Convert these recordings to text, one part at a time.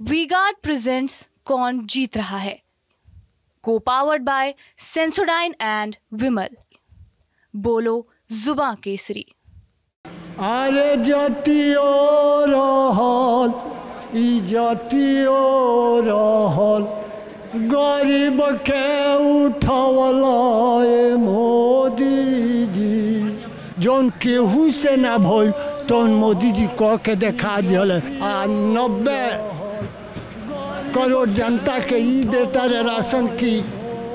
V-Guard presents कौन जीत रहा है, को पावर्ड बाय सेंसोडाइन एंड विमल। बोलो जुबां केसरी। अरे जतियो रहल ई जतियो रहल, गरीब के उठवला ए मोदी जी। जौन केहू से ना भइल तौन मोदी जी कह के देखा दिल। 90 करोड़ जनता के ई देता रे राशन की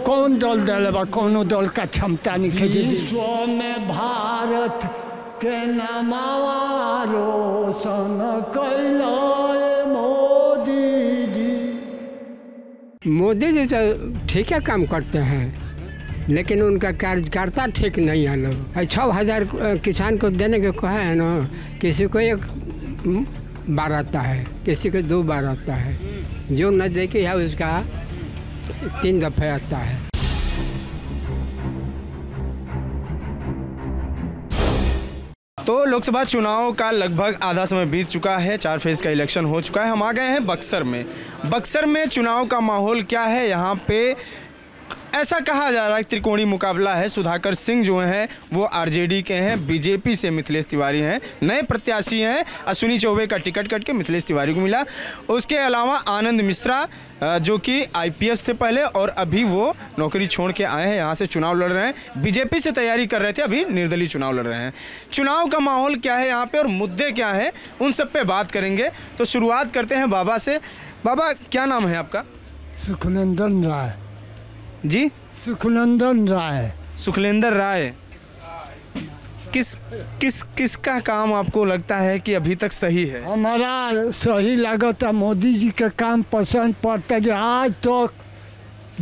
कौन दल दिले बा? कोनो दल का क्षमता नहीं है। विश्व में भारत के नामवा रोशन कैला मोदी जी। मोदी जी तो ठीक है काम करते हैं, लेकिन उनका कार्यकर्ता ठीक नहीं है। लोग 6000 किसान को देने के कहे हैं ना, किसी को 1 बार आता है, किसी को 2 बार आता है, जो नज़दीकी है उसका 3 दफ़े आता है। तो लोकसभा चुनाव का लगभग आधा समय बीत चुका है, 4 फेज का इलेक्शन हो चुका है। हम आ गए हैं बक्सर में। बक्सर में चुनाव का माहौल क्या है? यहाँ पे ऐसा कहा जा रहा है त्रिकोणीय मुकाबला है। सुधाकर सिंह जो हैं वो आरजेडी के हैं, बीजेपी से मिथिलेश तिवारी हैं, नए प्रत्याशी हैं। अश्विनी चौबे का टिकट कट के मिथिलेश तिवारी को मिला। उसके अलावा आनंद मिश्रा जो कि आईपीएस थे पहले और अभी वो नौकरी छोड़ के आए हैं, यहाँ से चुनाव लड़ रहे हैं। बीजेपी से तैयारी कर रहे थे, अभी निर्दलीय चुनाव लड़ रहे हैं। चुनाव का माहौल क्या है यहाँ पे और मुद्दे क्या हैं, उन सब पे बात करेंगे। तो शुरुआत करते हैं बाबा से। बाबा, क्या नाम है आपका? सुखनंदन राय जी। सुखनंदन राय। सुखलेंदर राय। किसका काम आपको लगता है कि अभी तक सही है? हमारा सही लगता मोदी जी का काम पसंद पड़ता है। आज तक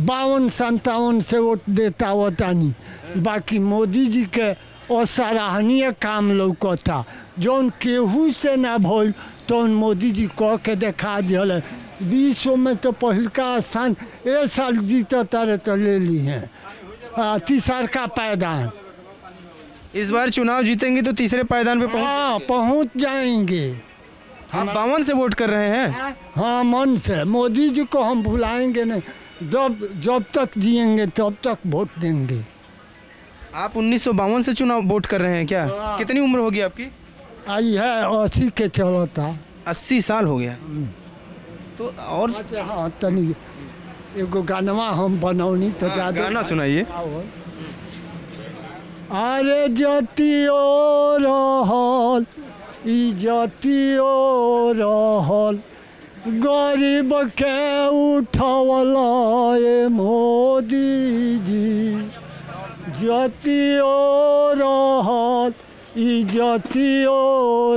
52-57 से वोट देता होता नहीं। बाकी मोदी जी के असराहनीय काम लौकता, जौन केहू से ना भइल तौन मोदी जी कह के देखा दिल। विश्व में तो पहिलका स्थान ए साल जीता तारे तो ले ली हैं, तीसर का पायदान। इस बार चुनाव जीतेंगे तो तीसरे पायदान पे पहुँच जाएंगे। आप 52 से वोट कर रहे हैं? हाँ, मन से। मोदी जी को हम भुलाएंगे नहीं। जब तक जिएंगे तब तक वोट देंगे। आप 1952 से चुनाव वोट कर रहे हैं क्या? कितनी उम्र होगी आपकी? आई है 80 के चलता। 80 साल हो गया। तो और हाँ, तनी एगो गानवा हम बनौनी तो गाना सुनाइए। अरे जतियो रहल ई जतियो रहल, गरीब के उठवला ए मोदी जी। जतियो रहल ई जतियो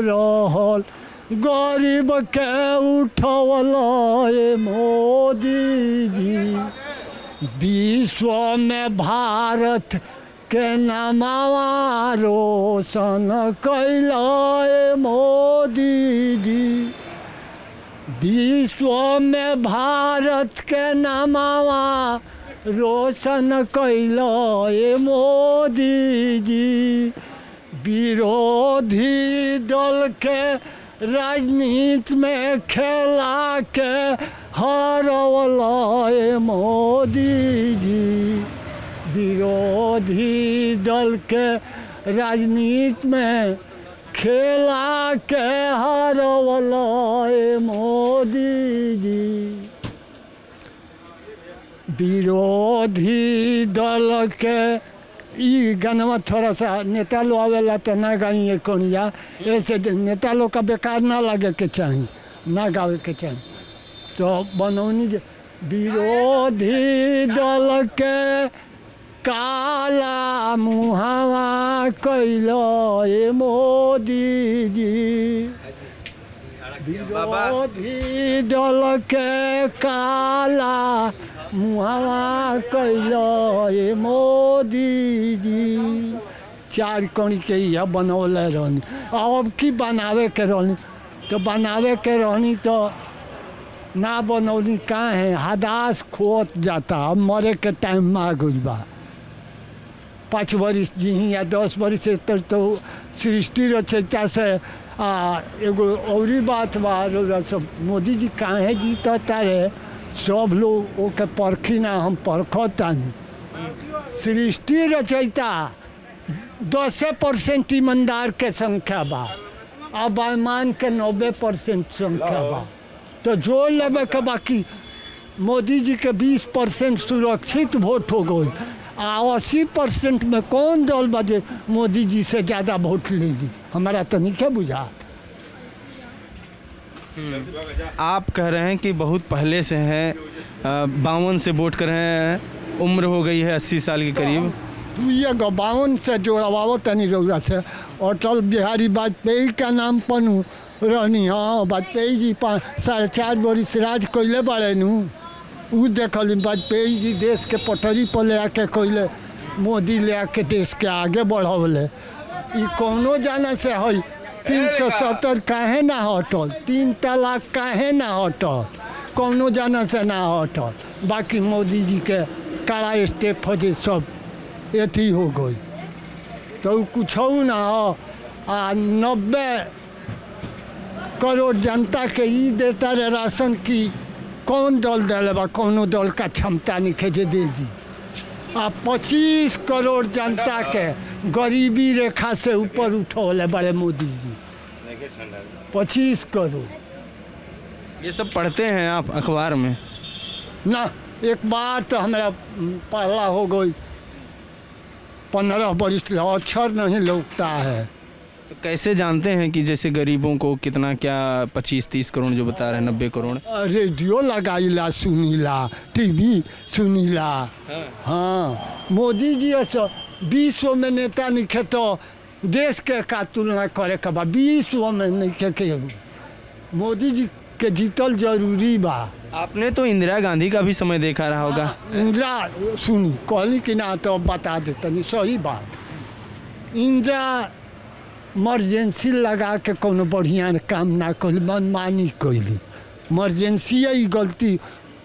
रहल, गरीब के उठवला ए मोदी जी। विश्व में भारत के नामवा रोशन कैला ए मोदी जी। विश्व में भारत के नामवा रोशन कैला ए मोदी जी। विरोधी दल के राजनीति में खेला के हरवला ए मोदी जी। विरोधी दल के राजनीति में खेला के हरवला ए मोदी जी। विरोधी दल के ई गानवा थोड़ा सा नेता लोग आवेला तो ना गाइए कोनिया, ऐसे नेता लोग का बेकार ना लगे के चाहिए, ना गावे के चाहिए। तो बनौनी विरोधी दल के काला मुहावा कैला ए मोदी जी। विरोधी दल के काला मुहावा कैला ए मोदी जी। 4 कणी के यह बनौले रहनी। अब की बनावे के रहनी तो बनावे के रहनी तो ना बनौनी कहाँ है। हदास खोत जाता, अब मरे के टाइम में आ गई बा। 5 वर्ष जी या 10 वर्ष से तो सृष्टि रचयिता से एगो औरी बात बा रउरा सब, मोदी जी काहे जीतता रे, सब लोग ओके परखी ना, हम परखतानी। सृष्टि रचयिता 10% ईमानदार के संख्या बा, अब बेईमान के 90% संख्या बा, तो जोड़ लेवे के बाकी मोदी जी के 20% सुरक्षित वोट हो गई, 80% में कौन दल बजे मोदी जी से ज़्यादा वोट ले ली, हमारा तो नहीं क्या बुझा। आप कह रहे हैं कि बहुत पहले से हैं, 52 से वोट कर रहे हैं, उम्र हो गई है 80 साल के करीब। तू ये 52 से जोड़वाओ तनी रउरा से, अटल बिहारी वाजपेयी का नाम पनू रहनी। हाँ, वाजपेयी जी 4.5 बरिस राज कैले बड़े नू, उ देखल वाजपेयी जी देश के पटरी पर ले आके कैले, मोदी ले आके देश के आगे बढ़ौले। ई कौनो जाना से है 370 काहे ना हटल, 3 तलाक काहे ना हटल, कौनो जाना से ना हटल। बाकी मोदी जी के कड़ा स्टेप हो जे सब एथी हो गई, तो कुछ ना हो। 90 करोड़ जनता के ई देता रे राशन की कौन दल दिले बा, कौनो दल का क्षमता नहीं खेजे दे दी। 25 करोड़ जनता के गरीबी रेखा से ऊपर उठौले बड़े मोदी जी, 25 करोड़। ये सब पढ़ते हैं आप अखबार में? ना, एक बार तो हमारा पहला हो गई, 15 बरिस अक्षर नहीं लौटता है। तो कैसे जानते हैं कि जैसे गरीबों को कितना, क्या 25-30 करोड़ जो बता रहे हैं, 90 करोड़? रेडियो लगाईला, सुनीला, टीवी सुनीला। हाँ, मोदी जी ऐसा 20 में नेता नहीं तो देश के का तुलना करे के बा, 20 में नहीं के मोदी जी के जीतल जरूरी बा। आपने तो इंदिरा गांधी का भी समय देखा रहा होगा। इंदिरा सुनी कहली कि ना, तो बता देते सही बात। इंदिरा इमरजेंसी लगा के कोनो बढ़िया काम ना कैली, मनमानी कैली, इमरजेंसी ही गलती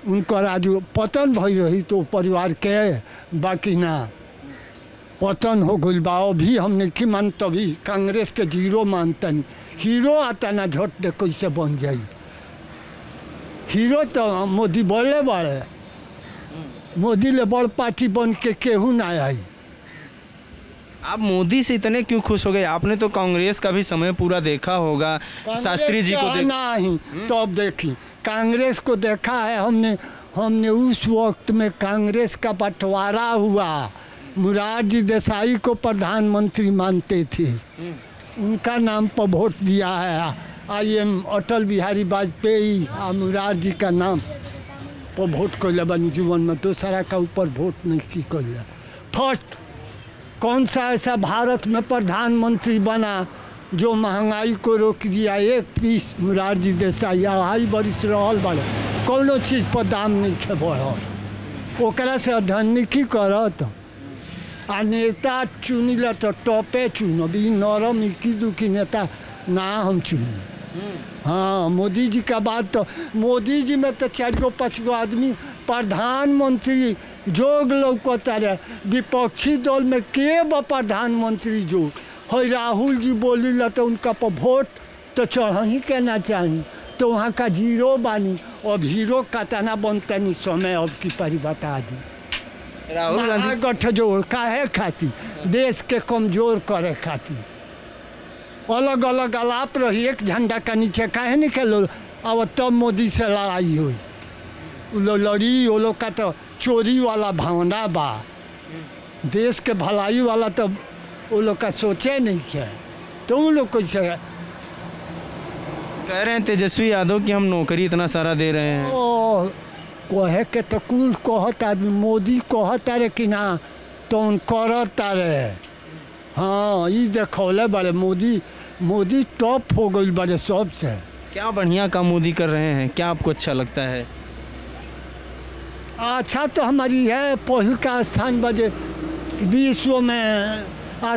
उनकर आज पतन भई रही तो परिवार के, बाकी ना पतन हो गई बा। अभी हमने की मान, तभी कांग्रेस के जीरो मानतनी, हीरो आता ना झट दे कैसे बन जाई। हीरो तो मोदी बड़े बड़े, मोदी ले बड़ पार्टी बन के केहू ना आई। आप मोदी से इतने क्यों खुश हो गए? आपने तो कांग्रेस का भी समय पूरा देखा होगा, शास्त्री जी को नहीं तो अब देखी कांग्रेस को देखा है हमने उस वक्त में कांग्रेस का बंटवारा हुआ, मुरारजी देसाई को प्रधानमंत्री मानते थे, उनका नाम पर वोट दिया है। IM अटल बिहारी वाजपेयी और मुरारजी का नाम पर वोट कैले बनी जीवन में, दूसरा का ऊपर वोट नहीं कैले। फर्स्ट कौन सा ऐसा भारत में प्रधानमंत्री बना जो महंगाई को रोक दिया? एक पीस मुरारजी देसाई, 2.5 बरिस रहल बड़े, कोनो चीज़ पर दाम नहीं खे बढ़ल, ओकरा से अधनिकी करत। आ नेता चुनिला तो टॉपे चुनब, नरम इक्की दुखी नेता ना हम चुनी। हाँ, मोदी जी का बात तो, मोदी जी में तो 4-5 गो आदमी प्रधानमंत्री जोग लौकता रहे, विपक्षी दल में के बा प्रधानमंत्री जोग है? राहुल जी बोली ला तो उनका पर वोट तो चढ़ ही के ना चाहिए, तो वहाँ का जीरो बानी। अब हीरो का तना बनता नहीं समय, अब की परी बता दी। राहुल गांधी गठजोड़ काहे खाती? देश के कमजोर करे खाती। अलग अलग आलाप रही, एक झंडा का नीचे काहे नहीं खेलो? अब तब मोदी से लड़ाई हुई, लड़ी। वो लोग का तो चोरी वाला भावना बा, देश के भलाई वाला तो वो लोग का सोचे नहीं है, तो वो लोग कैसे कह रहे हैं तेजस्वी यादव कि हम नौकरी इतना सारा दे रहे हैं? ओ कहे के तो कुल कहता, मोदी कहता रे कि ना तो उन करता रे। हाँ, ये देखौले बड़े मोदी टॉप हो गई बड़े सबसे। क्या बढ़िया काम मोदी कर रहे हैं, क्या आपको अच्छा लगता है? अच्छा तो हमारी है पहल का स्थान बजे विश्व में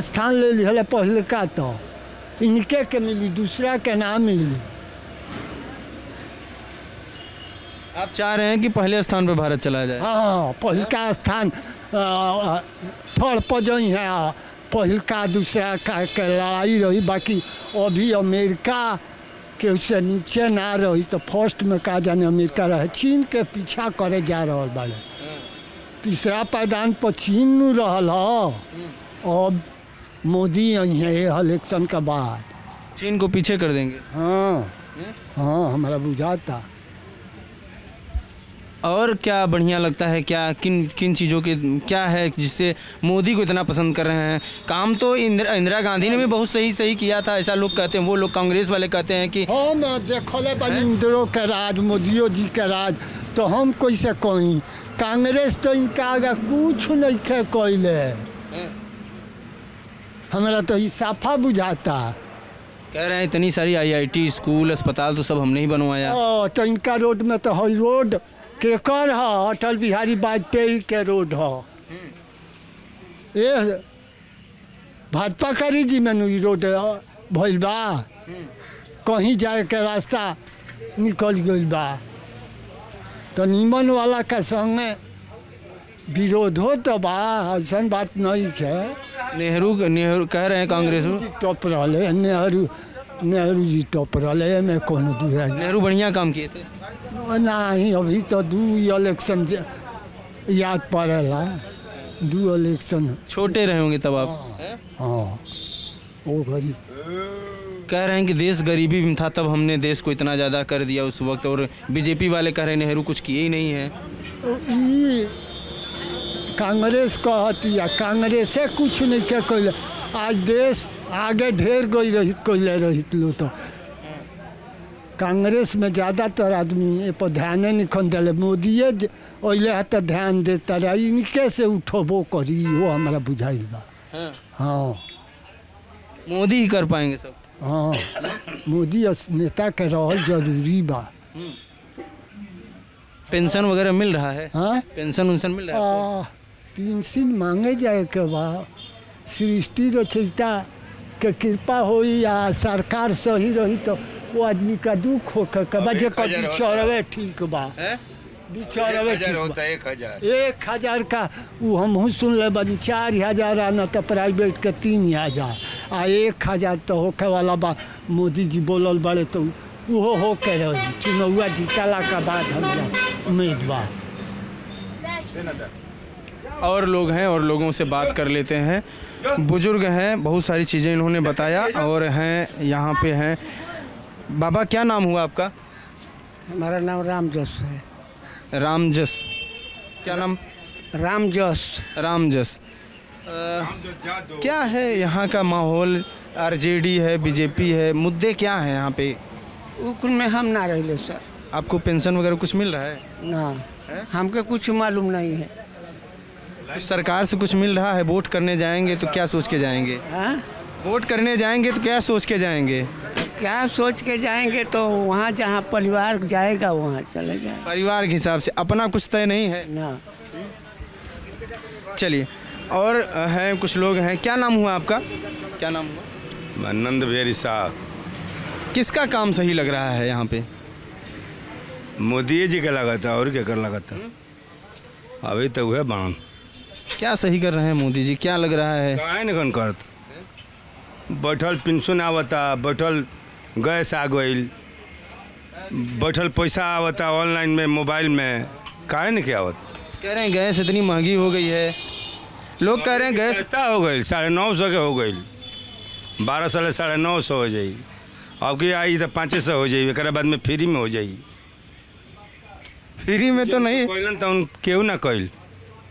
स्थान ले लिया, पहल का तो इनके के मिली, दूसरा के ना मिली। आप चाह रहे हैं कि पहले स्थान पर भारत चला जाए? हाँ, पहल का स्थान थर्ड पर जो है, पहल का दूसरा का लड़ाई रही, बाकी अभी अमेरिका के उससे नीचे ना रही तो फर्स्ट में का जाने अमेरिका रहे, चीन के पीछा करे जा रहा बाड़े। तीसरा पायदान पर चीन में रहल ह। अब मोदी आई है इलेक्शन के बाद चीन को पीछे कर देंगे। हाँ हाँ हमारा बुझाता। और क्या बढ़िया लगता है, क्या किन किन चीज़ों के क्या है जिससे मोदी को इतना पसंद कर रहे हैं? काम तो इंदिरा गांधी ने भी बहुत सही किया था, ऐसा लोग कहते हैं। वो लोग कांग्रेस वाले कहते हैं कि हाँ मैं देखले बनी इंदिरो के राज, मोदियो जी के राज, तो हम कैसे कहीं कांग्रेस तो इनका आगे कुछ नहीं खे कैले। हमारा तो ये साफा बुझाता। कह रहे हैं इतनी सारी IIT स्कूल अस्पताल तो सब हमने ही बनवाया। तो इनका रोड में तो हई रोड केकर है, अटल बिहारी वाजपेयी के रोड है। ये भाजपा करी जी में ई रोड भइल बा, कहीं जाए के रास्ता निकल गइल बा। तो निमन वाला के संगे विरोध हो तो बा, ऐसा बात नहीं है। नेहरू कह रहे हैं कांग्रेस में टॉप रहे, नेहरू जी टॉप रहे में कोनो दूर है। नेहरू बढ़िया काम किए थे। नहीं अभी तो 2 इलेक्शन याद पड़ेला, 2 इलेक्शन छोटे रहे होंगे तब आप। हाँ वो घड़ी कह रहे हैं कि देश गरीबी में था तब हमने देश को इतना ज़्यादा कर दिया उस वक्त, और बीजेपी वाले कह रहे हैं नेहरू कुछ किए ही नहीं है। कांग्रेस कहती है, कांग्रेस कुछ नहीं क्या कैले। आज देश आगे ढेर गई रही कैले रही लो तो कांग्रेस में ज़्यादातर आदमी ये पर ध्यान नहीं दिले। मोदी अले है तो ध्यान देता रही, इनके से उठबो करी, वो हमारा बुझाइल बा। हाँ मोदी ही कर पाएंगे सब। हाँ मोदी नेता के रहल जरूरी बा। पेंशन वगैरह मिल रहा है? हाँ पेंशन उनसन मिल रहा है? पेंशन मांगे जाए के बा, सृष्टि रचयिता के कृपा हो या सरकार सही रही तो वो आदमी का दुख हो के बा, जेकर बिचौरवे ठीक बा, बिचौरवे ठीक बा। 1,000 का वो हम सुन ले बनी 4,000 आना तो प्राइवेट के 3,000 आ 1,000 तो होके वाला बा। मोदी जी बोलल बड़े तो वो हो के रही, चुनाव जीतला के बाद हमारा उम्मीद बा। और लोग हैं और लोगों से बात कर लेते हैं। बुजुर्ग हैं, बहुत सारी चीज़ें इन्होंने बताया और हैं यहाँ पे हैं। बाबा क्या नाम हुआ आपका? हमारा नाम रामजस है। रामजस? क्या नाम? रामजस। रामजस। क्या है यहाँ का माहौल? RJD है, BJP है, मुद्दे क्या हैं यहाँ पे? उकुल में हम ना रहे सर। आपको पेंशन वगैरह कुछ मिल रहा है? ना हमको कुछ मालूम नहीं है। तो सरकार से कुछ मिल रहा है? वोट करने जाएंगे तो क्या सोच के जाएंगे? वोट करने जाएंगे तो क्या सोच के जाएंगे? क्या सोच के जाएंगे तो वहाँ जहाँ परिवार जाएगा वहाँ चले जाए। परिवार के हिसाब से, अपना कुछ तय नहीं है ना। चलिए और हैं कुछ लोग हैं। क्या नाम हुआ आपका? क्या नाम हुआ? नंद बिहारी साहब। किसका काम सही लग रहा है यहाँ पे? मोदी जी का लगा था और क्या कर लगा था? अभी तो वह बाण क्या सही कर रहे हैं मोदी जी? क्या लग रहा है? काहे नहीं करत? बैठल पेंशन आवता, बैठल गैस आ गई, बैठल पैसा आवता ऑनलाइन में मोबाइल में, काहे नहीं क्या आवत? कह रहे हैं गैस इतनी महंगी हो गई है। लोग कह रहे हैं गैस सस्ता हो गई, 950 के हो गई, 1200 950 हो जाई। अब की आई तो 500 हो जाई, एक बाद में फ्री में हो जाई। फ्री में तो नहीं, तो केहू ना कैल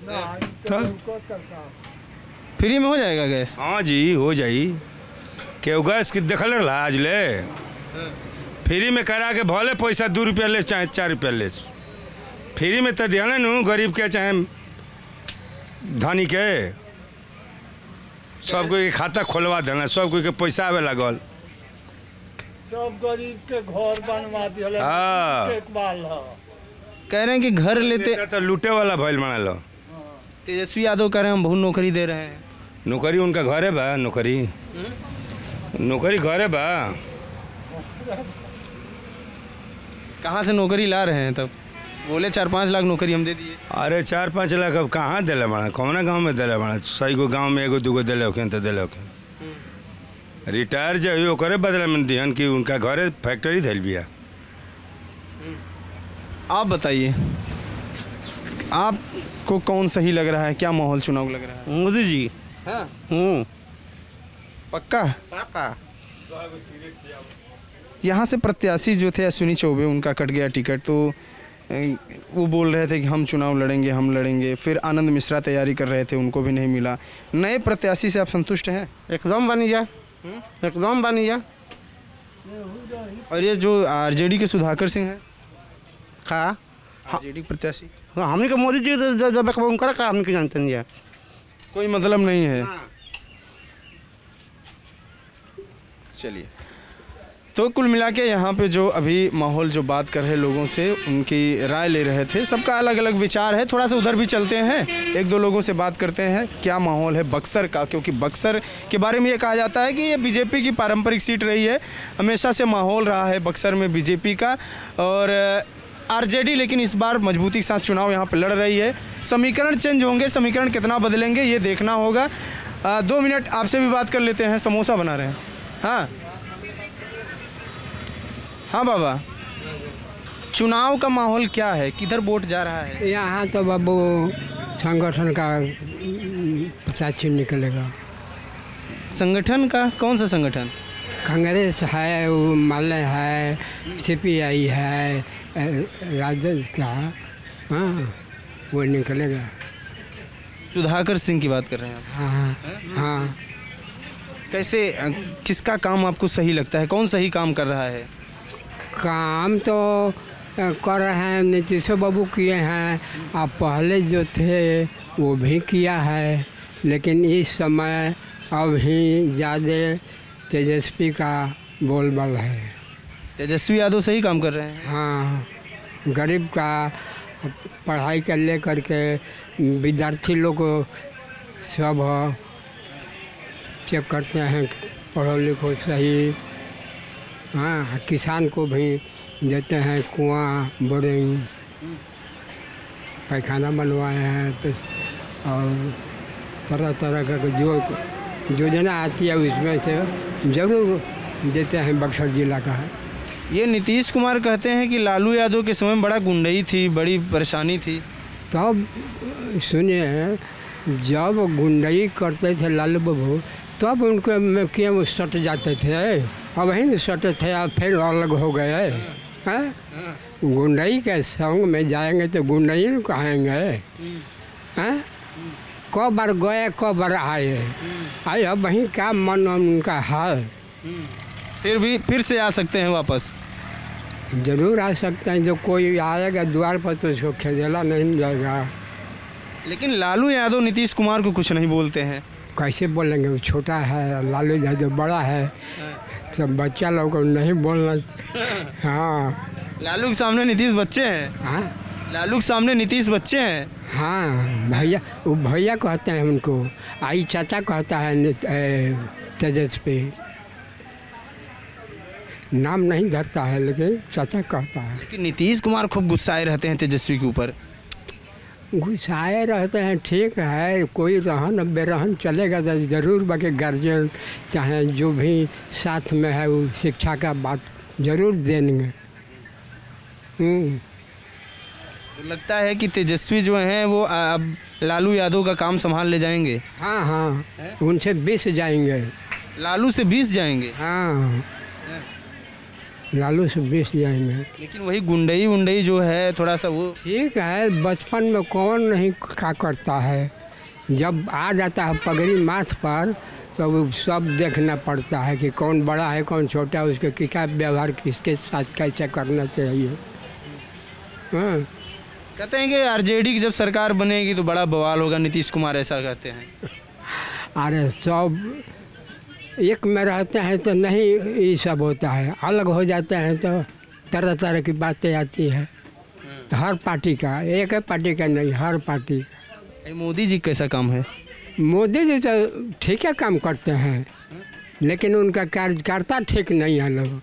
तो फ्री में हो जाएगा गैस? हाँ जी हो जाई। केहू गैस की देखल रहा आज ले, फ्री में करा के भले पैसा 2 रुपया ले चाहे 4 रुपया ले, फ्री में तो दिया ना गरीब के चाहे धनी के, सब कोई के खाता खोलवा देना, सब कोई के पैसा आवे लगल, सब गरीब के घर बनवा दिया। हाँ कह रहे हैं कि घर लेते तो लूटे वाला भइल बना लो। तेजस्वी यादव कह रहे हैं हम बहुत नौकरी दे रहे हैं। नौकरी उनका घरे बा, नौकरी घरे बा। कहाँ से नौकरी ला रहे हैं? तब बोले 4-5 लाख नौकरी हम दे दिए। अरे 4-5 लाख अब कहाँ दिले बना? कौन गाँव में दिले बना? सही को गाँव में 1-2 दिले होके तो दिले होके, रिटायर जो हुई ओकरे बदला में दिहन कि उनका घरे फैक्ट्री धैल बिया। आप बताइए, आपको कौन सही लग रहा है? क्या माहौल चुनाव लग रहा है? मोदी जी। हाँ पक्का? पापा यहाँ से प्रत्याशी जो थे अश्विनी चौबे, उनका कट गया टिकट, तो वो बोल रहे थे कि हम चुनाव लड़ेंगे, हम लड़ेंगे। फिर आनंद मिश्रा तैयारी कर रहे थे, उनको भी नहीं मिला। नए प्रत्याशी से आप संतुष्ट हैं? एकदम बनी जा, एकदम बनी जा। और ये जो आरजेडी के सुधाकर सिंह हैं, का आरजेडी प्रत्याशी, हमने के मोदी जी जब उनका का हमने के जानते नहीं है, कोई मतलब नहीं है। चलिए, तो कुल मिला के यहाँ पे जो अभी माहौल जो बात कर रहे लोगों से, उनकी राय ले रहे थे। सबका अलग अलग विचार है। थोड़ा सा उधर भी चलते हैं, एक दो लोगों से बात करते हैं क्या माहौल है बक्सर का, क्योंकि बक्सर के बारे में ये कहा जाता है कि ये बीजेपी की पारंपरिक सीट रही है, हमेशा से माहौल रहा है बक्सर में बीजेपी का। और आरजेडी लेकिन इस बार मजबूती के साथ चुनाव यहाँ पर लड़ रही है। समीकरण चेंज होंगे, समीकरण कितना बदलेंगे ये देखना होगा। 2 मिनट आपसे भी बात कर लेते हैं। समोसा बना रहे हैं? हाँ हाँ बाबा, चुनाव का माहौल क्या है? किधर वोट जा रहा है? यहाँ तो बाबू संगठन का पता निकलेगा। संगठन का? कौन सा संगठन? कांग्रेस है, वो माले है, सीपीआई है, राजद का, हाँ वो निकलेगा। सुधाकर सिंह की बात कर रहे हैं आप? हाँ हाँ। कैसे, किसका काम आपको सही लगता है? कौन सही काम कर रहा है? काम तो कर रहे हैं, नीतीश बाबू किए हैं, अब पहले जो थे वो भी किया है, लेकिन इस समय अभी ज़्यादा तेजस्वी का बोलबाला है। तेजस्वी यादव सही काम कर रहे हैं? हाँ, गरीब का पढ़ाई कर ले करके विद्यार्थी लोग को सब चेक करते हैं, पढ़ो लिखो सही। हाँ, किसान को भी देते हैं कुआं, बोरिंग, पैखाना बनवाए हैं, तो और तरह तरह का जो योजना आती है उसमें से ज़रूर देते हैं। बक्सर जिला का है। ये नीतीश कुमार कहते हैं कि लालू यादव के समय बड़ा गुंडई थी, बड़ी परेशानी थी। तब सुनिए, जब गुंडई करते थे लालू बाबू, तब उनको में क्यों सट जाते थे? अब ही नहीं सटे थे, अब फिर अलग हो गए हैं। गुंडई के संग में जाएंगे तो गुंडई न कहेंगे हैं? कब बार गए, कब बार आए, अब वहीं का मन उनका है। फिर से आ सकते हैं वापस? जरूर आ सकते हैं। जो कोई आएगा द्वार पर तो उसको खेजेला नहीं जाएगा। लेकिन लालू यादव नीतीश कुमार को कुछ नहीं बोलते हैं। कैसे बोलेंगे? वो छोटा है, लालू यादव बड़ा है, सब बच्चा लोग को नहीं बोलना। हाँ, लालू के सामने नीतीश बच्चे हैं। हाँ, लालू के सामने नीतीश बच्चे हैं। हाँ भैया, वो भैया कहते हैं उनको, आई चाचा कहता है तेजस्वी, नाम नहीं धरता है लेकिन चाचा कहता है। लेकिन नीतीश कुमार खूब गुस्साए रहते हैं तेजस्वी के ऊपर। गुस्साए रहते हैं, ठीक है, कोई रहन बेरहन चलेगा तो ज़रूर, बाकी गार्जियन चाहे जो भी साथ में है वो शिक्षा का बात ज़रूर देंगे। तो लगता है कि तेजस्वी जो हैं वो अब लालू यादव का काम संभाल ले जाएंगे। हाँ हाँ, उनसे 20 जाएंगे। लालू से 20 जाएंगे? हाँ, लालू से 20 जाएंगे। लेकिन वही गुंडई जो है थोड़ा सा वो ठीक है, बचपन में कौन नहीं क्या करता है, जब आ जाता है पगड़ी माथ पर तो सब देखना पड़ता है कि कौन बड़ा है कौन छोटा है, उसके क्या व्यवहार किसके साथ कैसे करना चाहिए। हाँ, कहते हैं कि आरजेडी की जब सरकार बनेगी तो बड़ा बवाल होगा, नीतीश कुमार ऐसा कहते हैं। अरे सब एक में रहते हैं तो नहीं ये सब होता है, अलग हो जाते हैं तो तरह तरह की बातें आती है। हर पार्टी का, एक है पार्टी का नहीं, हर पार्टी का। मोदी जी कैसा काम है? मोदी जी तो ठीक है काम करते हैं, लेकिन उनका कार्यकर्ता ठीक नहीं है। लोग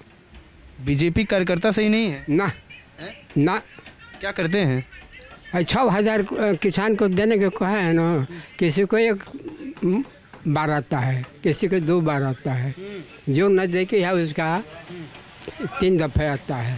बीजेपी कार्यकर्ता सही नहीं है ना ना। क्या करते हैं? 6,000 किसान को देने के कहा है ना, किसी को एक बार आता है, किसी को 2 बार आता है। जो नज़दीकी है उसका 3 दफ़े आता है।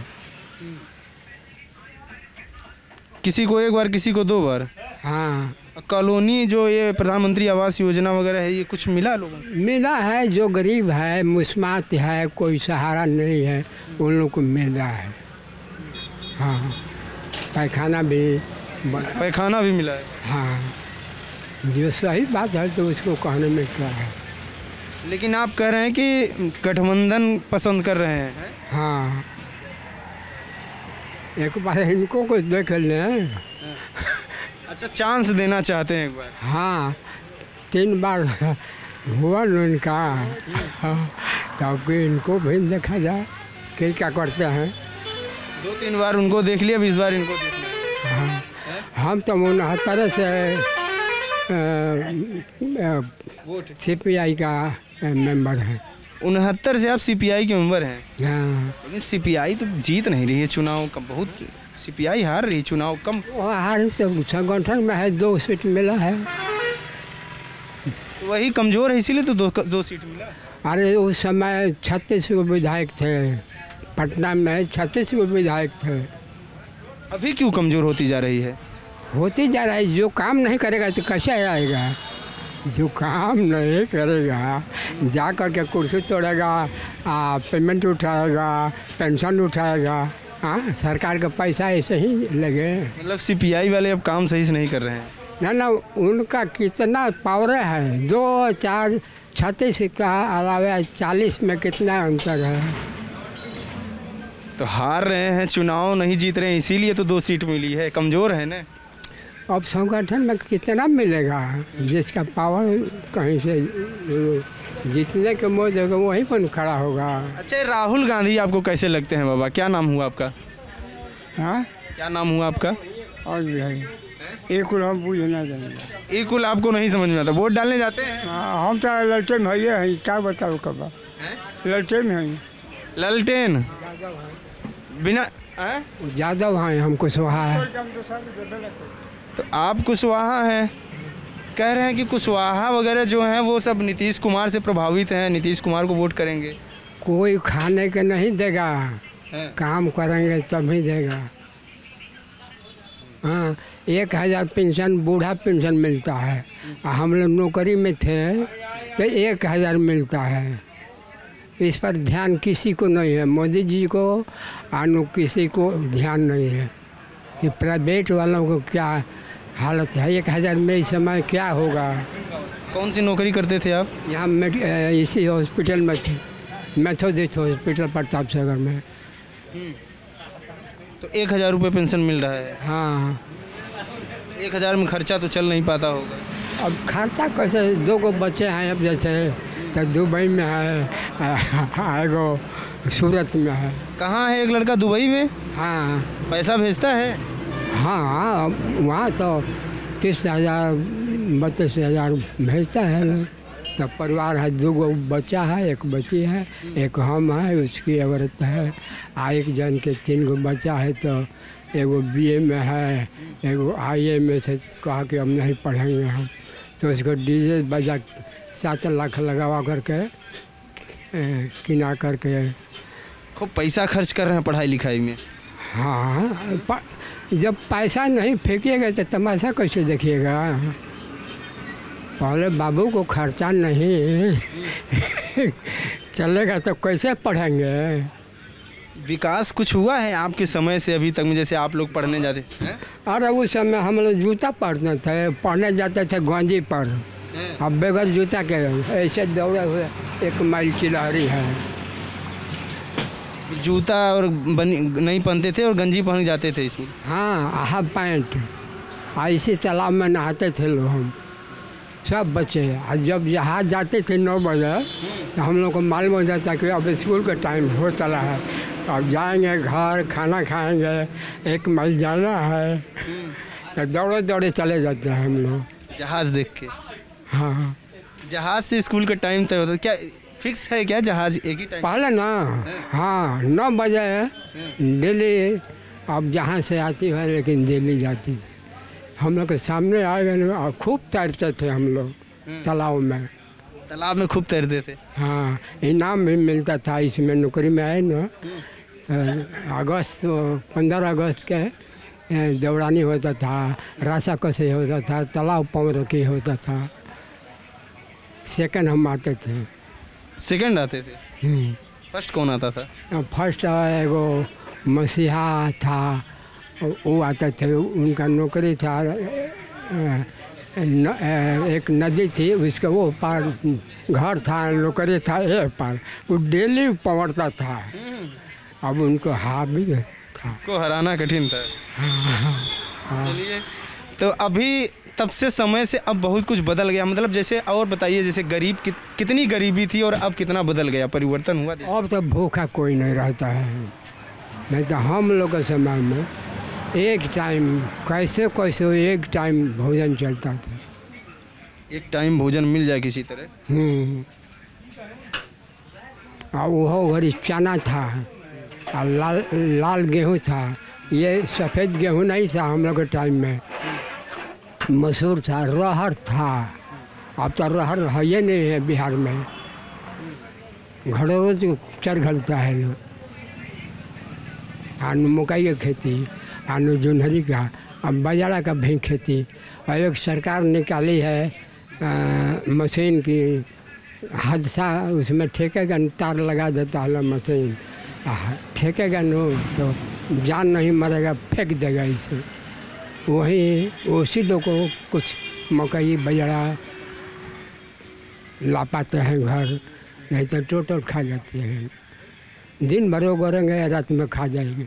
किसी को 1 बार, किसी को 2 बार। हाँ, कॉलोनी जो ये प्रधानमंत्री आवास योजना वगैरह है, ये कुछ मिला लोगों को? मिला है। जो गरीब है, मुस्मात है, कोई सहारा नहीं है, उन लोग को मिल रहा है। हाँ, पैखाना भी मिला है। हाँ, जो सही बात है तो उसको कहने में क्या है। लेकिन आप कह रहे हैं कि गठबंधन पसंद कर रहे हैं। हाँ, एक बार इनको को देख लें। अच्छा, चांस देना चाहते हैं एक बार? हाँ, 3 बार हुआ न उनका। हाँ, तब इनको भी देखा जाए कि क्या करते हैं। 2-3 बार उनको देख लिया, 20 बार इनको देख लिया। हाँ, हम तो 69 से CPI का मेंबर हैं। 69 से आप CPI के मेंबर हैं? हाँ, लेकिन CPI तो जीत नहीं रही है चुनाव का, बहुत CPI हार रही है चुनाव। कम हार तो संगठन में है, 2 सीट मिला है। तो वही कमज़ोर है, इसीलिए तो 2 सीट मिला। अरे उस समय 36 गो विधायक थे, पटना में 36 गो विधायक थे। अभी क्यों कमज़ोर होती जा रही है? होती जा रहा है। जो काम नहीं करेगा तो कैसे आएगा? जो काम नहीं करेगा, जा कर के कुर्सी तोड़ेगा, पेमेंट उठाएगा, पेंशन उठाएगा। हाँ, सरकार का पैसा ऐसे ही लगे। मतलब CPI वाले अब काम सही से नहीं कर रहे हैं? ना, उनका कितना पावर है। 2, 4, 36 का अलावा 40 में कितना अंतर है। तो हार रहे हैं, चुनाव नहीं जीत रहे हैं, इसीलिए तो 2 सीट मिली है। कमज़ोर है ना। अब संगठन में कितना मिलेगा? जिसका पावर कहीं से जीतने के मोद होगा वहीं पर खड़ा होगा। अच्छा, राहुल गांधी आपको कैसे लगते हैं बाबा? क्या नाम हुआ आपका? हाँ, क्या नाम हुआ आपका? और भी है एक हम पूछना चाहिए। एक आपको नहीं समझ में आता? वोट डालने जाते हैं? हम तो ललटेन में हैं, क्या बताओ कब ललटेन में हैं। ललटेन बिना यादव हैं, हम कुशवाहा है। तो आप कुशवाहा हैं, कह रहे हैं कि कुशवाहा वगैरह जो हैं वो सब नीतीश कुमार से प्रभावित हैं, नीतीश कुमार को वोट करेंगे। कोई खाने के नहीं देगा, काम करेंगे तभी देगा। हाँ, 1000 पेंशन, बूढ़ा पेंशन मिलता है। हम लोग नौकरी में थे तो 1000 मिलता है। इस पर ध्यान किसी को नहीं है, मोदी जी को किसी को ध्यान नहीं है कि प्राइवेट वालों को क्या हालत है। 1000 में इस समय क्या होगा? कौन सी नौकरी करते थे आप? यहाँ इसी हॉस्पिटल में थे, मेथोडिस्ट हॉस्पिटल प्रताप सागर में। तो 1000 रुपये पेंशन मिल रहा है? हाँ, 1000 में खर्चा तो चल नहीं पाता होगा। अब खर्चा कैसे? 2 गो बच्चे हैं, अब जैसे तो दुबई में है, एगो सूरत में है। कहाँ है एक लड़का? दुबई में? हाँ, पैसा भेजता है? हाँ, वहाँ तो 30,000 32,000 भेजता है। तब परिवार है, 2 गो बच्चा है, 1 बच्ची है, 1 हम है, उसकी औरत है। एक जन के 3 गो बच्चा है, तो एगो BA में है, एगो IA में से कहा कि हम नहीं पढ़ेंगे हम, तो उसको डीजे बजा 7 लाख लगवा करके किना करके खूब पैसा खर्च कर रहे हैं पढ़ाई लिखाई में। हाँ, जब पैसा नहीं फेंकिएगा तो तमाशा कैसे देखिएगा? पहले बाबू को खर्चा नहीं चलेगा तो कैसे पढ़ेंगे? विकास कुछ हुआ है आपके समय से अभी तक में, जैसे आप लोग पढ़ने जाते हैं? अरे उस समय हम लोग जूता पहनते थे, पढ़ने जाते थे गंजी पर। अब बगैर जूता के ऐसे दौड़े हुए 1 माइल की लहरी है। जूता और नहीं पहनते थे और गंजी पहन जाते थे इसमें? हाँ, हाफ पैंट। इसी तालाब में नहाते थे लोग, हम सब बच्चे। और जब जहाज जाते थे 9 बजे तो हम लोग को मालूम हो जाता कि अब स्कूल का टाइम हो चला है, अब जाएंगे घर, खाना खाएंगे, 1 माइल जाना है, तो दौड़े दौड़े चले जाते हैं हम लोग जहाज़ देख के। हाँ, जहाज़ से स्कूल का टाइम तय होता है क्या? फिक्स है क्या जहाज़ एक ही टाइम? पहले ना, हाँ, 9 बजे दिल्ली, अब जहाँ से आती है लेकिन दिल्ली जाती। हम लोग के सामने आएगा ना, खूब तैरते थे हम लोग तालाब में। तालाब में खूब तैरते थे। हाँ, इनाम भी मिलता था। इसमें नौकरी में आए ना, अगस्त 15 अगस्त के दौड़ानी होता था, रासा कसे होता था, तालाब पौर की होता था। सेकंड हम आते थे। सेकंड आते थे? फर्स्ट कौन आता था? फर्स्ट एगो मसीहा था, वो आता थे। उनका नौकरी था, एक नदी थी उसके वो पार घर था, नौकरी था एक पार। वो डेली पवड़ता था। अब उनको हावी था, को हराना कठिन था। चलिए, तो अभी तब से समय से अब बहुत कुछ बदल गया, मतलब जैसे और बताइए, जैसे गरीब कितनी गरीबी थी और अब कितना बदल गया, परिवर्तन हुआ? अब तो भूखा कोई नहीं रहता है। नहीं तो हम लोग के समय में एक टाइम कैसे एक टाइम भोजन चलता था। एक टाइम भोजन मिल जाए किसी तरह। और वो घड़ी चना था और लाल गेहूँ था। ये सफ़ेद गेहूँ नहीं था हम लोग के टाइम में। मसूर था, रहर था। अब तो रहर है ही नहीं है बिहार में। घरों से चर घलता है लोग। आलू मकई की खेती, आलू जोन्हरी का, अब बाजरा का भी खेती। और एक सरकार निकाली है मशीन की, हादसा उसमें ठेकेगा, तार लगा देता है मशीन, ठेकेगा नो तो जान नहीं मरेगा, फेंक देगा इसे। वही उसी लोग को कुछ मकई बाजरा ला पाते हैं घर, नहीं तो टोटल खा जाते हैं। दिन भर वो करेंगे, रात में खा जाएंगे।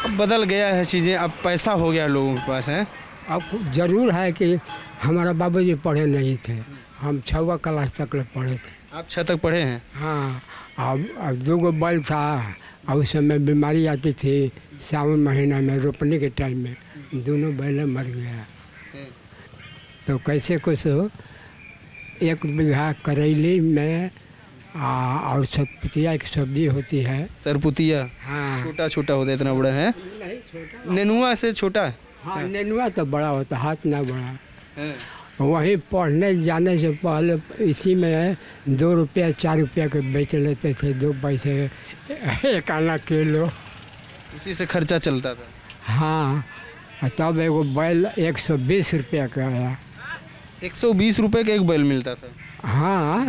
अब बदल गया है चीज़ें, अब पैसा हो गया लोगों के पास है। अब ज़रूर है कि हमारा बाबूजी पढ़े नहीं थे, हम 6वीं क्लास तक पढ़े थे। आप 6 तक पढ़े हैं? हाँ। अब 2 बैल था और उस समय बीमारी आती थी सावन महीना में, रोपने के टाइम में दोनों बैल मर गया। तो कैसे कुछ 1 बीघा करेली में और सतपुतिया एक सब्जी होती है, सरपुतिया। हाँ, छोटा छोटा होता है, इतना बड़ा है? नहीं छोटा, नेनुआ से छोटा है। हाँ, नेनुआ तो बड़ा होता, हाथ ना बड़ा। वहीं पढ़ने जाने से पहले इसी में 2 रुपया 4 रुपया के बेच लेते थे, 2 पैसे 1 आना किलो। उसी से खर्चा चलता था। हाँ, तब एगो बैल 120 रुपया का आया। 120 रुपये का एक बैल मिलता था? हाँ,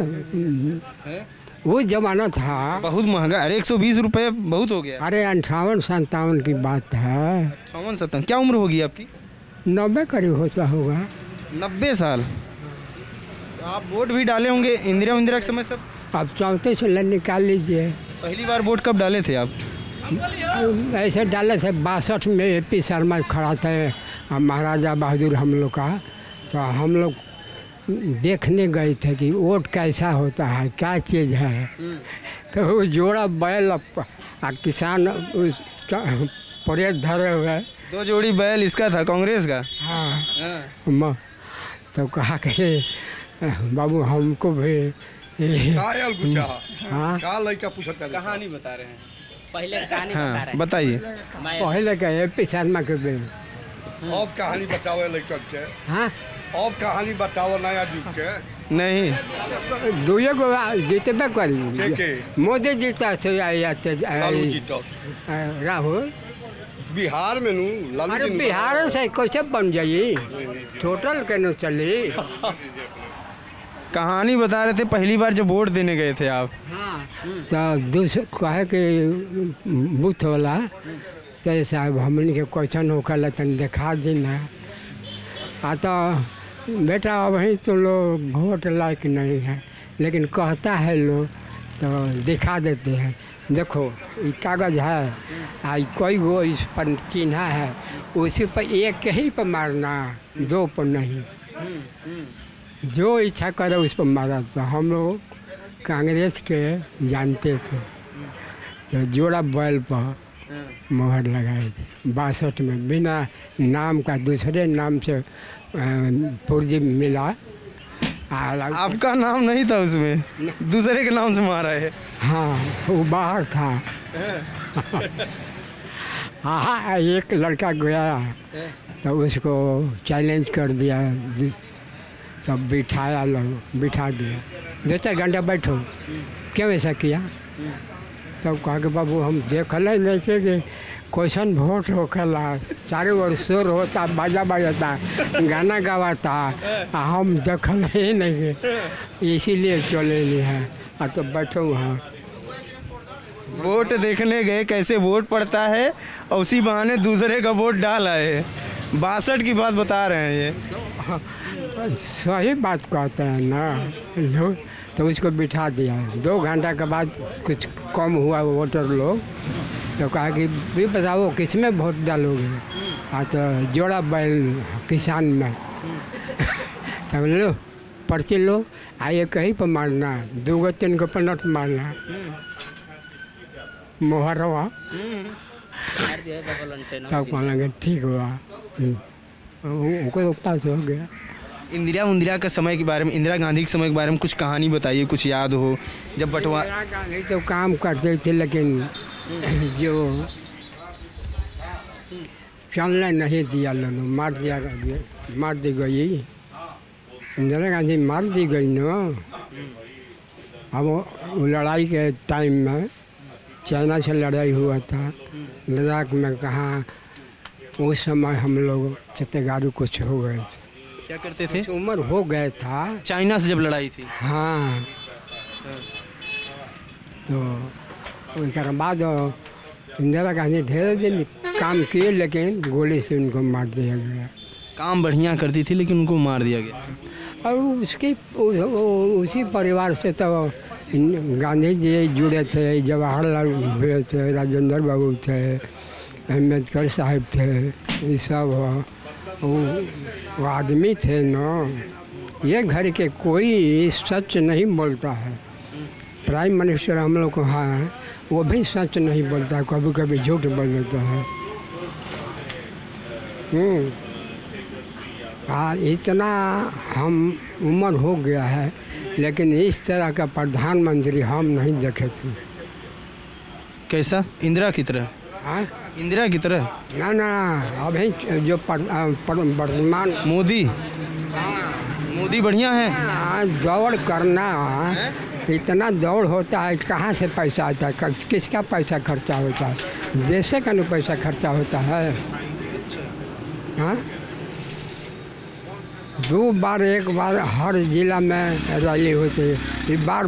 वो जमाना था। बहुत महंगा। अरे 120 रुपये बहुत हो गया। अरे 58-57 की बात है। 58-57? क्या उम्र होगी आपकी? 90 करीब होता होगा। 90 साल? आप वोट भी डाले होंगे इंदिरा के समय सब? अब 34 से निकाल लीजिए। पहली बार वोट कब डाले थे आप? ऐसे डाले थे 62 में, AP शर्मा खड़ा थे, महाराजा बहादुर हम लोग का। तो हम लोग देखने गए थे कि वोट कैसा होता है, क्या चीज़ है। तो वो जोड़ा बैल आ किसान उस परेड धरे हुए। 2 जोड़ी बैल इसका था, कांग्रेस का? हाँ। तो कहा कि बाबू हमको भी हाँ, कहानी बता रहे हैं। पहले कहानी बता हाँ, रहे हैं। बताइए। पहले का AP शर्मा के भी। अब कहानी बताओ लड़कन के। हाँ, अब कहानी बताओ नया युग के। नहीं, 2 गो जीतबे करी। के मोदी जीता थे लालू जी तो राहुल। बिहार में नू लालू अरे जी बिहार से कैसे बन जाई, टोटल के न चली। कहानी बता रहे थे, पहली बार जब वोट देने गए थे आप। हाँ, तो दूसरे कहे कि बूथ वाला तो साहब हमने के क्वेश्चन होकर तन दिखा देना। तो बेटा वही तो लोग वोट लायक नहीं है, लेकिन कहता है लोग तो दिखा देते हैं। देखो ये कागज़ है, कोई गो इस पर चिन्ह है, उसी पर एक ही पर मारना, 2 पर नहीं। जो इच्छा करे उस पर मारा। तो हम लोग कांग्रेस के जानते थे, तो जोड़ा बैल पर मोहर लगाए थे 62 में, बिना नाम का, दूसरे नाम से पुर्जी मिला। आपका नाम नहीं था उसमें, दूसरे के नाम से मारा है? हाँ, वो बाहर था। हाँ, एक लड़का गया तो उसको चैलेंज कर दिया तब बिठाया लोग, बिठा दिया, 2-4 घंटा बैठो, क्यों ऐसा किया? तब कहा कि बाबू हम देखल लेके कि क्वेश्चन वोट होखेला, चारों ओर शोर होता, बाजा बजाता, गाना गावाता, हम देखल ही नहीं, इसीलिए चले लिए हैं। तो बैठो वहाँ। वोट देखने गए कैसे वोट पड़ता है और उसी बहाने दूसरे का वोट डाल आए। 62 की बात बता रहे हैं ये। सही बात कहते हैं ना लोग, तो उसको बिठा दिया। 2 घंटा के बाद कुछ कम हुआ वोटर लोग, तो कहा कि भी बताओ किस में वोट डालोगे? तो जोड़ा बैल किसान में। तब लो पर्ची लो, आइए कहीं पर मारना, 2-3 को पर नोट मारना, मोहर हुआ। तब कहलेंगे ठीक हुआ, उनको पास हो गया। इंदिरा के समय के बारे में, इंदिरा गांधी के समय के बारे में कुछ कहानी बताइए, कुछ याद हो जब बंटवा। इंदिरा गांधी तो काम करते थे, लेकिन जो चलने नहीं दिया लोग, मार दी गई। इंदिरा गांधी मार दी गई ना। अब वो लड़ाई के टाइम में चाइना से लड़ाई हुआ था, लद्दाख में, कहाँ उस समय हम लोग छत्तीसगढ़ कुछ हो गए थे। क्या करते थे? उम्र हो गया था, चाइना से जब लड़ाई थी। हाँ। तो उसके बाद इंदिरा गांधी ढेर दिन काम किए, लेकिन गोली से उनको मार दिया गया। काम बढ़िया करती थी लेकिन उनको मार दिया गया। और उसके उसी परिवार से तो गांधी जी जुड़े थे, जवाहरलाल नेहरू थे, राजेंद्र बाबू थे, अम्बेडकर साहब थे, ये सब वो आदमी थे ना। ये घर के कोई सच नहीं बोलता है। प्राइम मिनिस्टर हम लोग को है, वो भी सच नहीं बोलता, कभी कभी झूठ बोल देता है। इतना हम उम्र हो गया है, लेकिन इस तरह का प्रधानमंत्री हम नहीं देखे थे। कैसा? इंदिरा की तरह? हाँ, इंदिरा की तरह? ना, अभी जो वर्तमान मोदी बढ़िया है। दौड़ करना, इतना दौड़ होता है, कहाँ से पैसा आता है? किसका पैसा खर्चा होता है? देश का न पैसा खर्चा होता है। हाँ, 2 बार 1 बार हर जिला में रैली होती है, बार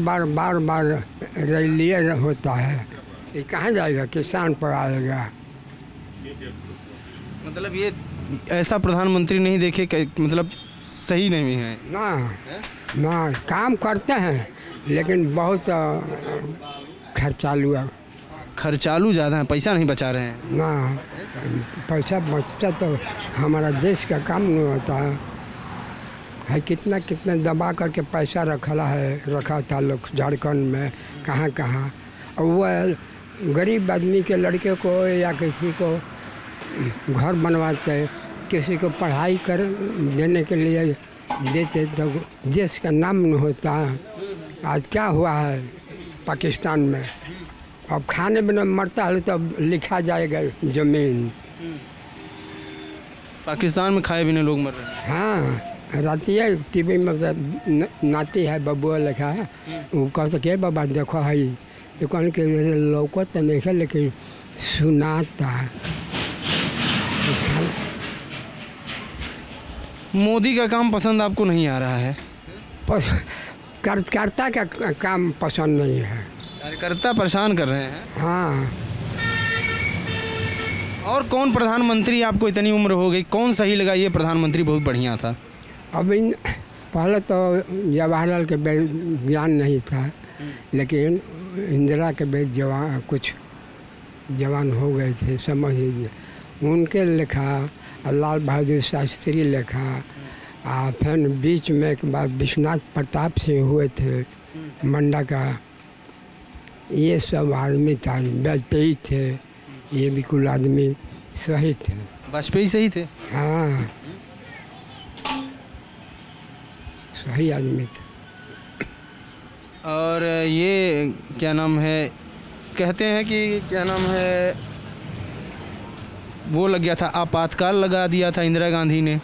रैली होता है। ये कहाँ जाएगा? किसान पर आएगा। मतलब ये ऐसा प्रधानमंत्री नहीं देखे, मतलब सही नहीं है ना, काम करते हैं लेकिन बहुत खर्चालू ज़्यादा है, पैसा नहीं बचा रहे हैं ना। पैसा बचता तो हमारा देश का काम नहीं होता है। कितना दबा करके पैसा रखा था लोग झारखंड में, कहाँ। और वो गरीब आदमी के लड़के को या किसी को घर बनवाते, किसी को पढ़ाई कर देने के लिए देते, तो देश का नाम नहीं होता। आज क्या हुआ है पाकिस्तान में? अब खाने बिना मरता है तो लिखा जाएगा जमीन। पाकिस्तान में खाए बिना लोग मर रहे हैं। हाँ, रातिया टीवी में नाती है बबुआ लिखा है, वो कहते के बाबा देखो है, तो कहने के लौको तो नहीं है लेकिन सुनाता है। मोदी का काम पसंद आपको नहीं आ रहा है? कार्यकर्ता का काम पसंद नहीं है। कार्यकर्ता परेशान कर रहे हैं। हाँ। और कौन प्रधानमंत्री आपको, इतनी उम्र हो गई, कौन सही लगा ये प्रधानमंत्री बहुत बढ़िया था? अभी पहले तो जवाहरलाल के बेर ज्ञान नहीं था, लेकिन इंदिरा के बेर कुछ जवान हो गए थे, समझ उनके लिखा, लाल बहादुर शास्त्री लिखा, फिर बीच में एक बार विश्वनाथ प्रताप सिंह हुए थे मंडा का, ये सब आदमी था। वाजपेयी थे, ये भी कुल आदमी सही थे। वाजपेयी सही थे? हाँ, सही आदमी थे। और ये क्या नाम है, कहते हैं कि क्या नाम है, वो लग गया था आपातकाल लगा दिया था इंदिरा गांधी ने।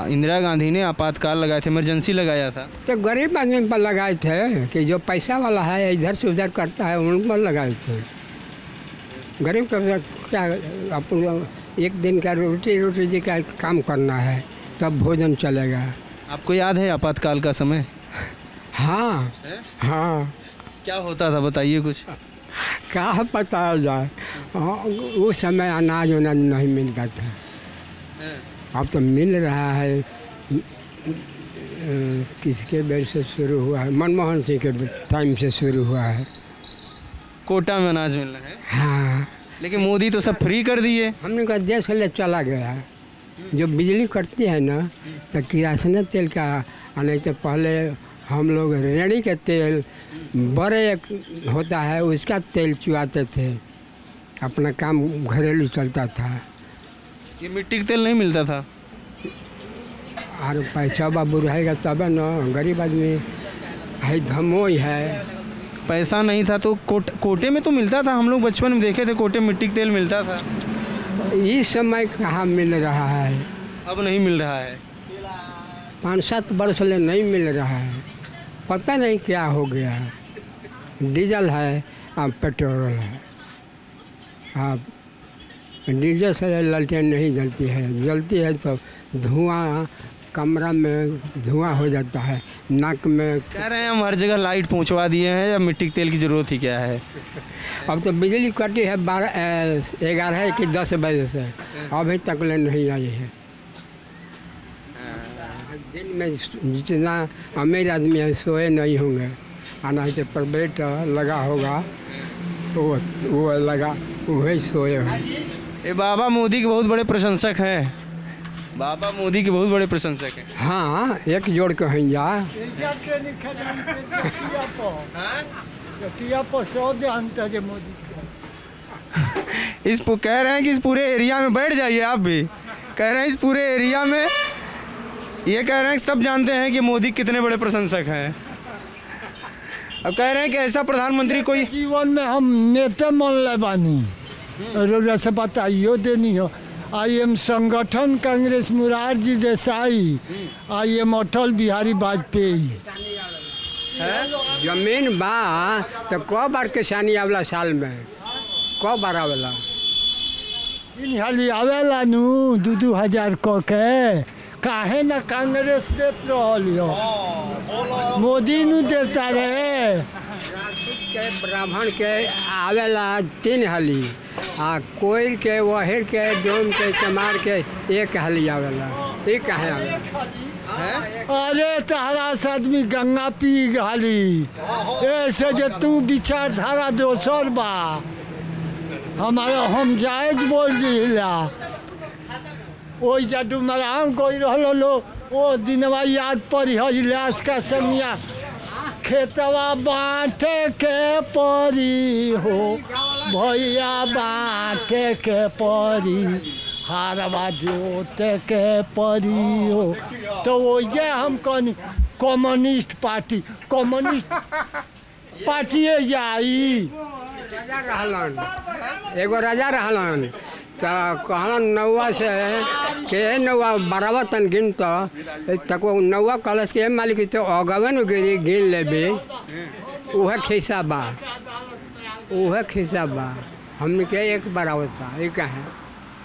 इंदिरा गांधी ने आपातकाल लगाए थे, इमरजेंसी लगाया था। तो गरीब आदमी पर लगाए थे कि जो पैसा वाला है इधर से उधर करता है उन पर लगाए थे। गरीब का क्या, अपन एक दिन का रोटी जी का काम करना है तब भोजन चलेगा। आपको याद है आपातकाल का समय? हाँ हाँ। क्या होता था बताइए कुछ। क्या बताया जाए, उस समय अनाज उनाज नहीं मिलता था, अब तो मिल रहा है। किसके बेर से शुरू हुआ है? मनमोहन सिंह के टाइम से शुरू हुआ है। कोटा में अनाज मिल रहा है। हाँ, लेकिन मोदी तो सब फ्री कर दिए। हमने कहा देश ले चला गया। जो बिजली कटती है ना तो किरासन तेल का, नहीं तो पहले हम लोग रेड़ी के तेल बड़े एक होता है उसका तेल चुआते थे, अपना काम घरेलू चलता था। ये मिट्टी का तेल नहीं मिलता था। और पैसा बाबू रहेगा तब न, गरीब आदमी है, धमोई है। पैसा नहीं था तो कोटे में तो मिलता था, हम लोग बचपन में देखे थे कोटे मिट्टी का तेल मिलता था। इस समय कहाँ मिल रहा है? अब नहीं मिल रहा है। 5-7 वर्ष से नहीं मिल रहा है, पता नहीं क्या हो गया। डीजल है और पेट्रोल है। अब डीजल से लालटेन नहीं जलती है, जलती है तो धुआं, कमरा में धुआं हो जाता है, नाक में। कह रहे हैं हम हर जगह लाइट पहुंचवा दिए हैं, या मिट्टी के तेल की ज़रूरत ही क्या है? अब तो बिजली कटी है 11 कि 10 बजे से, अभी तक ले नहीं आई है। दिन में जितना अमीर आदमी है सोए नहीं होंगे, आना है तो प्राइवेट लगा होगा वो लगा वही सोए हो। ये बाबा मोदी के बहुत बड़े प्रशंसक हैं। बाबा मोदी के बहुत बड़े प्रशंसक हैं। हाँ, एक जोड़ के हैं जा। इस कह रहे हैं कि इस पूरे एरिया में बैठ जाइए आप भी। कह रहे हैं इस पूरे एरिया में, ये कह रहे हैं सब जानते हैं कि मोदी कितने बड़े प्रशंसक हैं। अब कह रहे हैं कि ऐसा प्रधानमंत्री कोई जीवन में हम नेता मन ले बानी से बताइयो देनी हो। आई एम संगठन कांग्रेस मुरारजी देसाई, आई एम अटल बिहारी वाजपेयी। जमीन बा तो कब बार किसानी आवेला साल में, कब बार आवेला? इन हाली आवेला नु 2-2 हजार क के। काहे ना कांग्रेस देत रहियो, मोदी नु देता रहे। के ब्राह्मण के आवेला 3 हाली, आ कोयल के, वहेर के, डोम के, चमार के 1 हाली आवेला। ये काहे आवेला? अरे तहरा से आदमी गंगा पी हाली, ऐसे जे तू विचारधारा दोसर बा। हमारा हम जायज बोल दिला। ओ डुमराम कोई रहलो लो, ओ दिनवा याद पड़ी हिलास का समिया। खेतवा बाँटे के परी हो भैया, बाँटे के परी, हारवा जोते के परी हो। तो वो ये हम कहनी कम्युनिस्ट पार्टी, कम्युनिस्ट पार्टिए जाई। एगो राजा रहलन तो कहलन नौवा से के नौवा बराबर तन गिन तक नौवा कलश के मालिक तो अगवे न गिन लेबे, वह खिस्सा बा, वह खिस्सा बा। हमने के एक बराबर था, ये कहे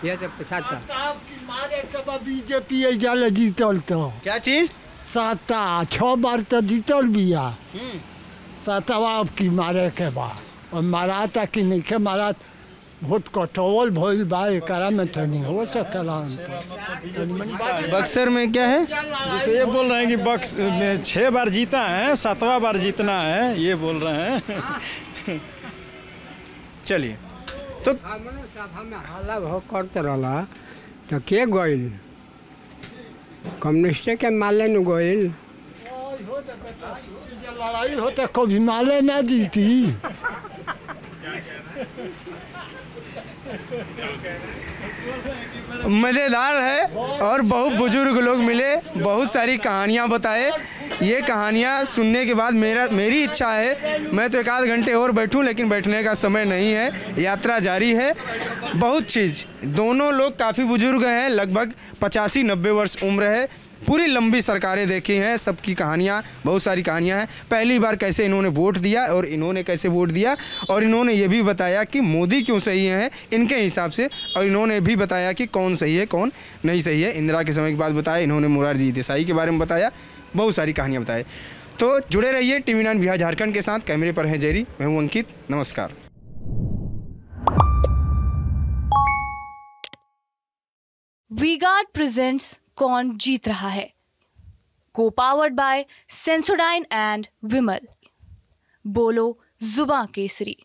ये तो पछाता बीजेपी जाले जीतल। तो क्या चीज? 6 बार तो जीतल बिया। 7वां की मारे के बा, और माराता कि नहीं के मारा, वोट कटोवल भइल बा। एकरा में तो नहीं हो सकला। बक्सर में क्या है? जैसे ये बोल रहे हैं कि बक्स में 6 बार जीता है, 7वां बार जीतना है, ये बोल रहे हैं। चलिए तो सभा में हल्ला भो करते रहला तो के गइल? कम्युनिस्ट के माले न गइल। लड़ाई होता कभी माले ना जीती। मज़ेदार है और बहुत बुजुर्ग लोग मिले, बहुत सारी कहानियाँ बताए। ये कहानियाँ सुनने के बाद मेरी इच्छा है मैं तो 1 आध घंटे और बैठूं, लेकिन बैठने का समय नहीं है, यात्रा जारी है। बहुत चीज़, दोनों लोग काफ़ी बुजुर्ग हैं, लगभग 85-90 वर्ष उम्र है, पूरी लंबी सरकारें देखी हैं, सबकी कहानियाँ, बहुत सारी कहानियाँ हैं। पहली बार कैसे इन्होंने वोट दिया और इन्होंने कैसे वोट दिया, और इन्होंने ये भी बताया कि मोदी क्यों सही है इनके हिसाब से, और इन्होंने भी बताया कि कौन सही है कौन नहीं सही है। इंदिरा के समय की बात बताया, इन्होंने मोरारजी देसाई के बारे में बताया, बहुत सारी कहानियाँ बताए। तो जुड़े रहिए TV9 बिहार झारखंड के साथ। कैमरे पर है जेरी, मैं हूँ अंकित, नमस्कार। वी-गार्ड प्रेजेंट्स कौन जीत रहा है, को पावर्ड बाय सेंसोडाइन एंड विमल। बोलो जुबां केसरी।